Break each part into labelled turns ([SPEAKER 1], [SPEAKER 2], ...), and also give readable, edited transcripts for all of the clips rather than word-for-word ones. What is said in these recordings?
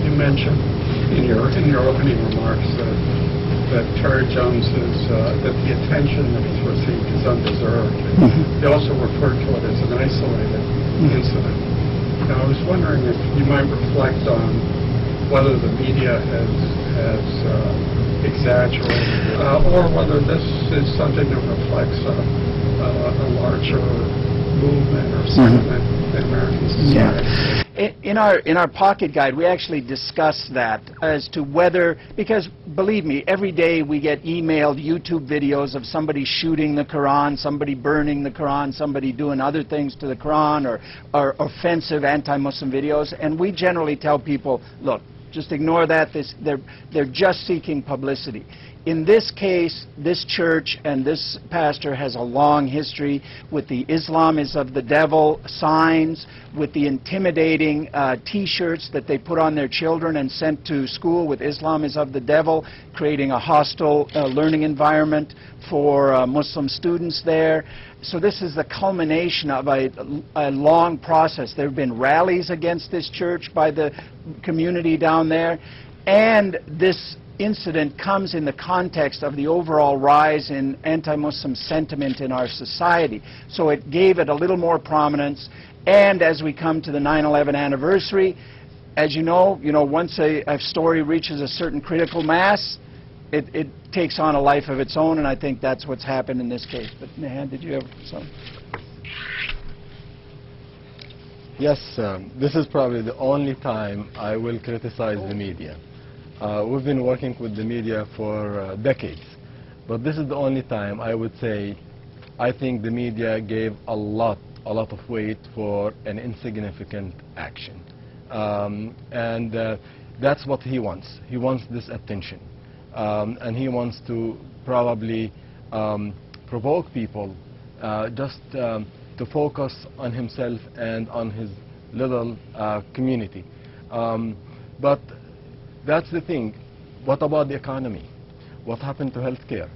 [SPEAKER 1] you mentioned in your opening remarks that Terry Jones is that the attention that he's received is undeserved. He also referred to it as an isolated incident. Now, I was wondering if you might reflect on whether the media has exaggerated or whether this is something that reflects a larger movement or sentiment in American society.
[SPEAKER 2] Yeah. In our pocket guide, we actually discuss that as to whether, because believe me, every day we get emailed YouTube videos of somebody shooting the Quran, somebody burning the Quran, somebody doing other things to the Quran, or offensive anti-Muslim videos, and we generally tell people, look, just ignore that. They're just seeking publicity. In this case, this church and this pastor has a long history with the Islam is of the devil signs, with the intimidating T-shirts that they put on their children and sent to school with Islam is of the devil, creating a hostile learning environment for Muslim students there. So this is the culmination of a long process. There have been rallies against this church by the community down there, and this incident comes in the context of the overall rise in anti-Muslim sentiment in our society. So it gave it a little more prominence, and as we come to the 9/11 anniversary, as you know, once a story reaches a certain critical mass, it takes on a life of its own, and I think that's what's happened in this case. But Nehan, did you have some?
[SPEAKER 3] Yes, this is probably the only time I will criticize the media. We've been working with the media for decades, but this is the only time I would say I think the media gave a lot of weight for an insignificant action. And that's what he wants. He wants this attention. And he wants to probably provoke people just to focus on himself and on his little community. But that's the thing. What about the economy? What happened to healthcare?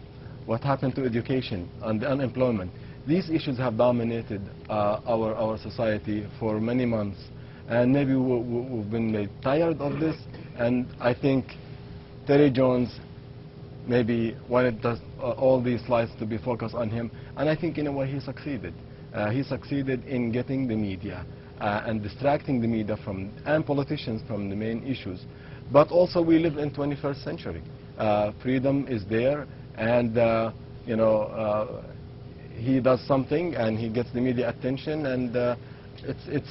[SPEAKER 3] What happened to education and the unemployment? These issues have dominated our society for many months, and maybe we've been made tired of this. And I think Terry Jones maybe wanted all these lights to be focused on him, and I think in a way he succeeded. He succeeded in getting the media and distracting the media and politicians from the main issues. But also we live in 21st century. Freedom is there, and he does something and he gets the media attention, and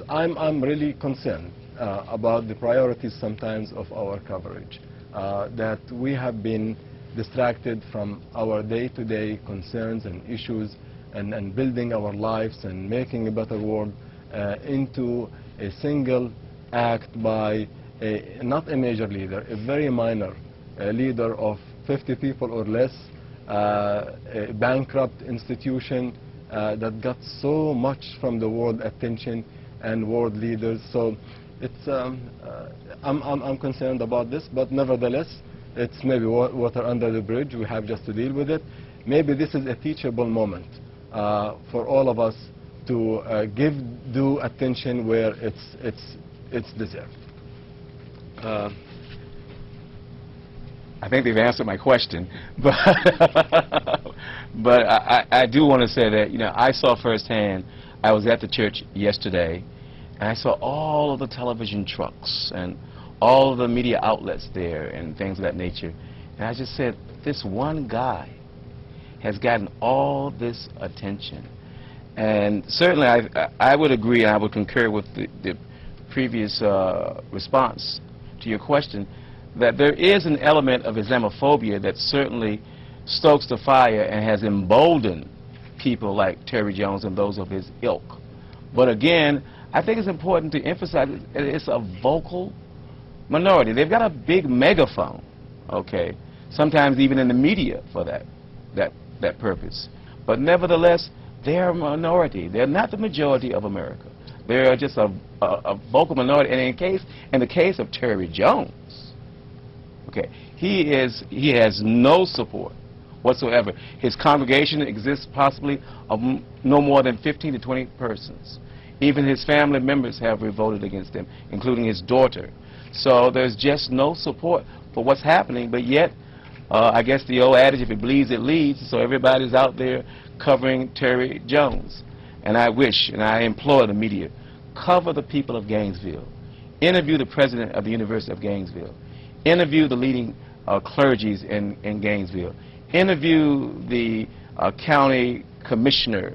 [SPEAKER 3] I'm really concerned about the priorities sometimes of our coverage, that we have been distracted from our day-to-day concerns and issues and building our lives and making a better world into a single act by not a major leader, a very minor leader of 50 people or less, a bankrupt institution that got so much from the world attention and world leaders. So it's I'm concerned about this, but nevertheless, it's maybe water under the bridge. We have just to deal with it. Maybe this is a teachable moment for all of us to give due attention where it's deserved.
[SPEAKER 4] I think they've answered my question, but but I do want to say that I saw firsthand. I was at the church yesterday, and I saw all of the television trucks and all of the media outlets there and things of that nature, and I just said, this one guy has gotten all this attention. And certainly I would agree, and I would concur with the previous response to your question, that there is an element of Islamophobia that certainly stokes the fire and has emboldened people like Terry Jones and those of his ilk. But again, I think it's important to emphasize that it's a vocal minority. They've got a big megaphone, okay, sometimes even in the media for that purpose. But nevertheless, they're a minority. They're not the majority of America. They're just a vocal minority. And in the case of Terry Jones, okay, he has no support whatsoever. His congregation exists possibly of no more than 15 to 20 persons. Even his family members have revolted against him, including his daughter. So there's just no support for what's happening, but yet, I guess the old adage, if it bleeds, it leads, so everybody's out there covering Terry Jones. And I wish, and I implore the media, cover the people of Gainesville. Interview the president of the University of Gainesville. Interview the leading clergies in Gainesville. Interview the county commissioner.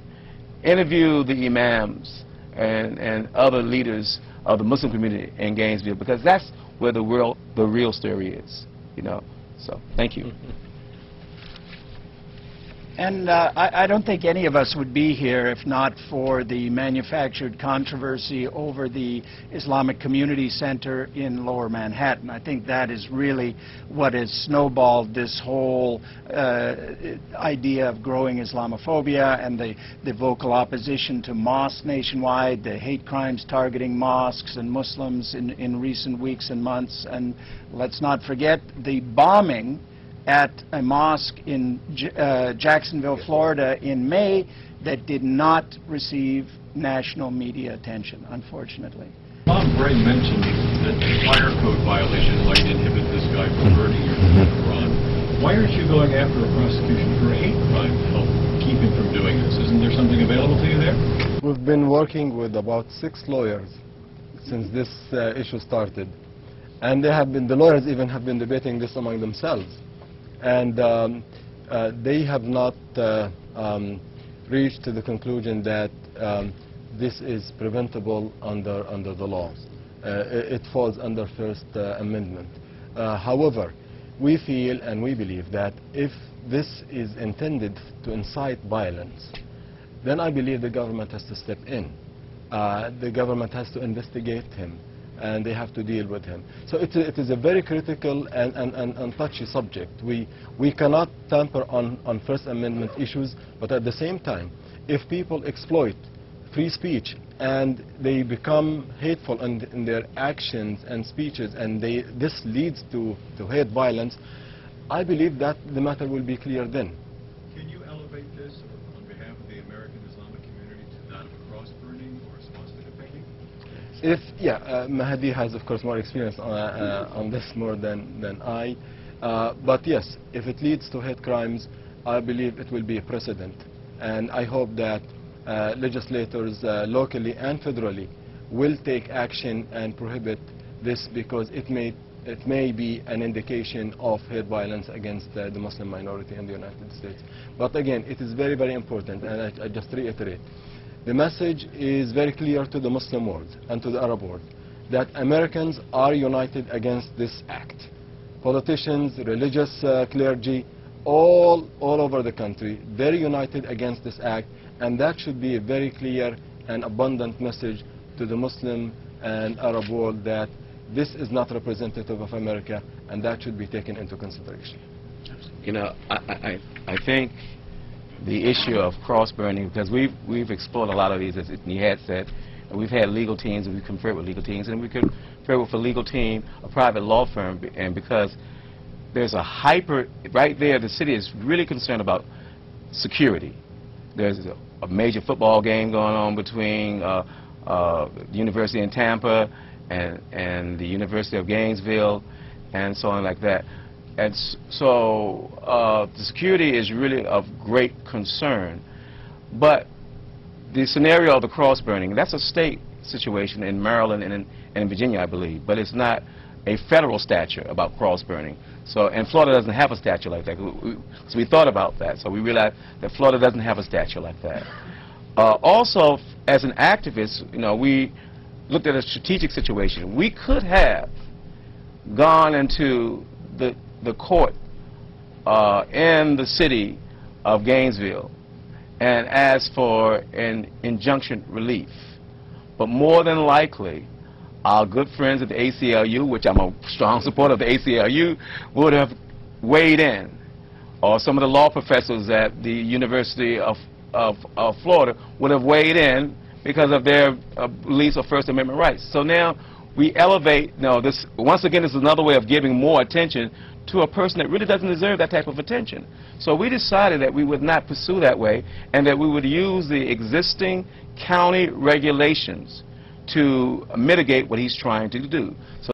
[SPEAKER 4] Interview the imams and other leaders of the Muslim community in Gainesville, because that's where the real story is, you know. So, thank you.
[SPEAKER 2] And I don't think any of us would be here if not for the manufactured controversy over the Islamic Community Center in Lower Manhattan. I think that is really what has snowballed this whole idea of growing Islamophobia and the vocal opposition to mosques nationwide, the hate crimes targeting mosques and Muslims in recent weeks and months. And let's not forget the bombing at a mosque in Jacksonville, Florida in May that did not receive national media attention, unfortunately.
[SPEAKER 5] Bob Bray mentioned that fire code violation might inhibit this guy from burning your Quran. Why aren't you going after a prosecution for a hate crime to help keep him from doing this? Isn't there something available to you there?
[SPEAKER 3] We've been working with about 6 lawyers since this issue started. And the lawyers even have been debating this among themselves. And they have not reached to the conclusion that this is preventable under the laws. It falls under First Amendment. However, we feel and we believe that if this is intended to incite violence, then I believe the government has to step in. The government has to investigate him, and they have to deal with him. So it is a very critical and touchy subject. We cannot tamper on First Amendment issues, but at the same time, if people exploit free speech and they become hateful in their actions and speeches, and this leads to hate violence, I believe that the matter will be clear then.
[SPEAKER 5] Can you elevate this on behalf of the American Islamic community to that of a cross burning or a swastika painting?
[SPEAKER 3] Mahdi has, of course, more experience on this more than I. But yes, if it leads to hate crimes, I believe it will be a precedent. And I hope that legislators locally and federally will take action and prohibit this, because it may be an indication of hate violence against the Muslim minority in the United States. But again, it is very, very important, and I just reiterate. The message is very clear to the Muslim world and to the Arab world that Americans are united against this act. Politicians, religious clergy, all over the country, very united against this act, and that should be a very clear and abundant message to the Muslim and Arab world that this is not representative of America, and that should be taken into consideration.
[SPEAKER 4] You know, I think the issue of cross-burning, because we've explored a lot of these, as you had said, and we've had legal teams, and we've conferred with legal teams, and we conferred with a legal team, a private law firm, and because there's a right there, the city is really concerned about security. There's a major football game going on between the University in Tampa and the University of Gainesville, and so on like that. And so the security is really of great concern. But the scenario of the cross-burning, that's a state situation in Maryland and in Virginia, I believe. But it's not a federal statute about cross-burning. So, and Florida doesn't have a statute like that. So we thought about that. So we realized that Florida doesn't have a statute like that. Also, as an activist, you know, we looked at a strategic situation. We could have gone into the court in the city of Gainesville and asked for an injunction relief. But more than likely, our good friends at the ACLU, which I'm a strong supporter of the ACLU, would have weighed in, or some of the law professors at the University of Florida would have weighed in because of their beliefs of First Amendment rights. So now we elevate, no, this, once again, this is another way of giving more attention to a person that really doesn't deserve that type of attention. So we decided that we would not pursue that way, and that we would use the existing county regulations to mitigate what he's trying to do. So